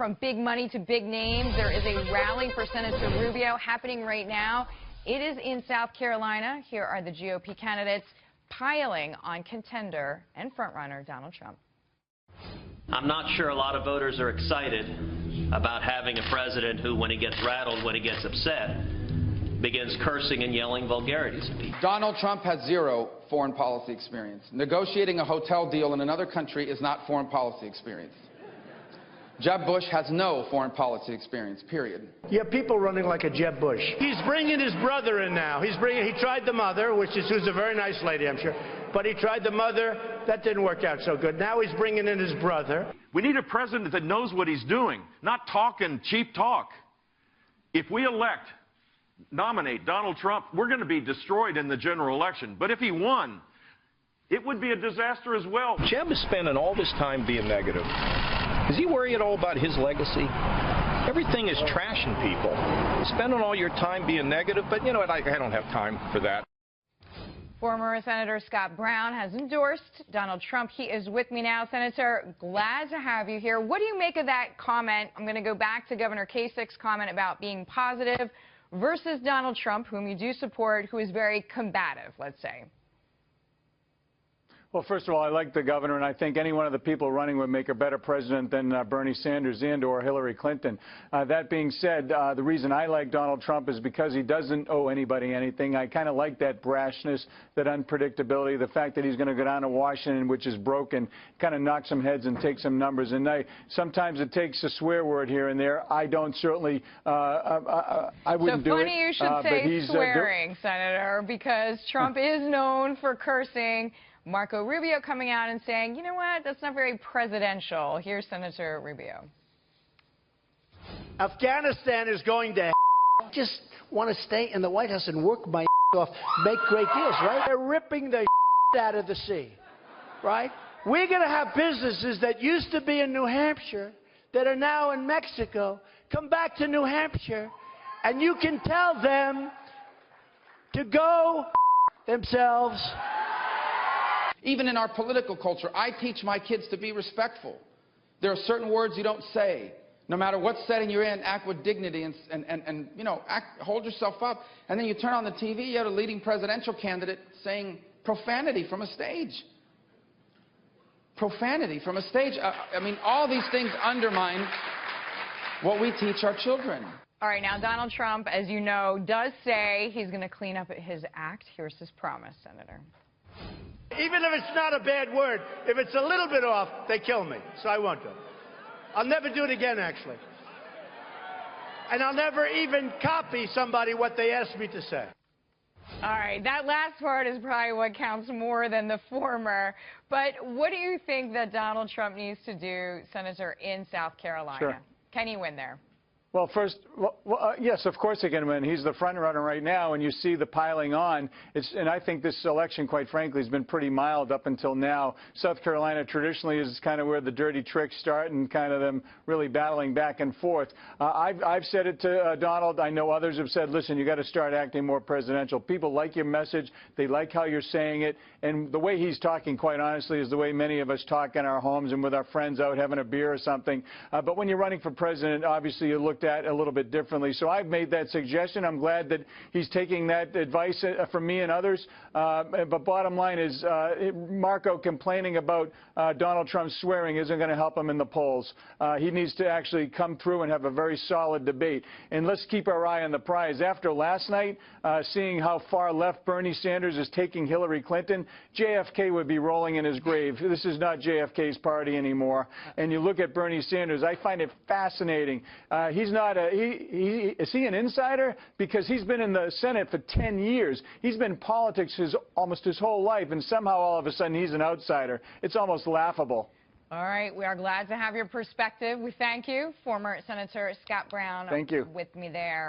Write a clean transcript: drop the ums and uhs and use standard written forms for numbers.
from big money to big names. There is a rally for Senator Rubio happening right now. It is in South Carolina. Here are the GOP candidates piling on contender and frontrunner Donald Trump. I'm not sure a lot of voters are excited about having a president who, when he gets rattled, when he gets upset, begins cursing and yelling vulgarities at people. Donald Trump has zero foreign policy experience. Negotiating a hotel deal in another country is not foreign policy experience. Jeb Bush has no foreign policy experience, period. You have people running like a Jeb Bush. He's bringing his brother in now. He tried the mother, who's a very nice lady, I'm sure. But he tried the mother. That didn't work out so good. Now he's bringing in his brother. We need a president that knows what he's doing, not talking cheap talk. If we nominate Donald Trump, we're going to be destroyed in the general election. But if he won, it would be a disaster as well. Jeb is spending all this time being negative. Does he worry at all about his legacy? Everything is trashing people. Spending all your time being negative, but you know what, I don't have time for that. Former Senator Scott Brown has endorsed Donald Trump. He is with me now. Senator, glad to have you here. What do you make of that comment? I'm going to go back to Governor Kasich's comment about being positive versus Donald Trump, whom you do support, who is very combative, let's say. Well, first of all, I like the governor, and I think any one of the people running would make a better president than Bernie Sanders and or Hillary Clinton. That being said, the reason I like Donald Trump is because he doesn't owe anybody anything. I kind of like that brashness, that unpredictability, the fact that he's going to go down to Washington, which is broken, kind of knock some heads and take some numbers. And sometimes it takes a swear word here and there. I don't certainly, I wouldn't do it. So funny you should say swearing, Senator, because Trump is known for cursing. Marco Rubio coming out and saying, you know what, that's not very presidential. Here's Senator Rubio. Afghanistan is going to just want to stay in the White House and work my off, make great deals, right? They're ripping the out of the sea, right? We're going to have businesses that used to be in New Hampshire that are now in Mexico come back to New Hampshire, and you can tell them to go themselves. Even in our political culture, I teach my kids to be respectful. There are certain words you don't say. No matter what setting you're in, act with dignity and you know, hold yourself up. And then you turn on the TV, you have a leading presidential candidate saying profanity from a stage. Profanity from a stage. I mean, all these things undermine what we teach our children. All right, now Donald Trump, as you know, does say he's going to clean up his act. Here's his promise, Senator. Even if it's not a bad word, if it's a little bit off, they kill me. So I won't do it. I'll never do it again, actually. And I'll never even copy somebody what they asked me to say. All right, that last part is probably what counts more than the former. But what do you think that Donald Trump needs to do, Senator, in South Carolina? Sure. Can he win there? Well, first, yes, of course he can win. He's the front runner right now, and you see the piling on. And I think this election, quite frankly, has been pretty mild up until now. South Carolina traditionally is kind of where the dirty tricks start and kind of them really battling back and forth. I've said it to Donald. I know others have said, listen, you got to start acting more presidential. People like your message. They like how you're saying it. And the way he's talking, quite honestly, is the way many of us talk in our homes and with our friends out having a beer or something. But when you're running for president, obviously you look at a little bit differently. So I've made that suggestion. I'm glad that he's taking that advice from me and others. But bottom line is Marco complaining about Donald Trump swearing isn't going to help him in the polls. He needs to actually come through and have a very solid debate. And let's keep our eye on the prize. After last night, seeing how far left Bernie Sanders is taking Hillary Clinton, JFK would be rolling in his grave. This is not JFK's party anymore. And you look at Bernie Sanders, I find it fascinating. He's not is he an insider? Because he's been in the Senate for 10 years. He's been in politics almost his whole life, and somehow all of a sudden he's an outsider. It's almost laughable. All right, we are glad to have your perspective. We thank you, former Senator Scott Brown. Thank you. With me there.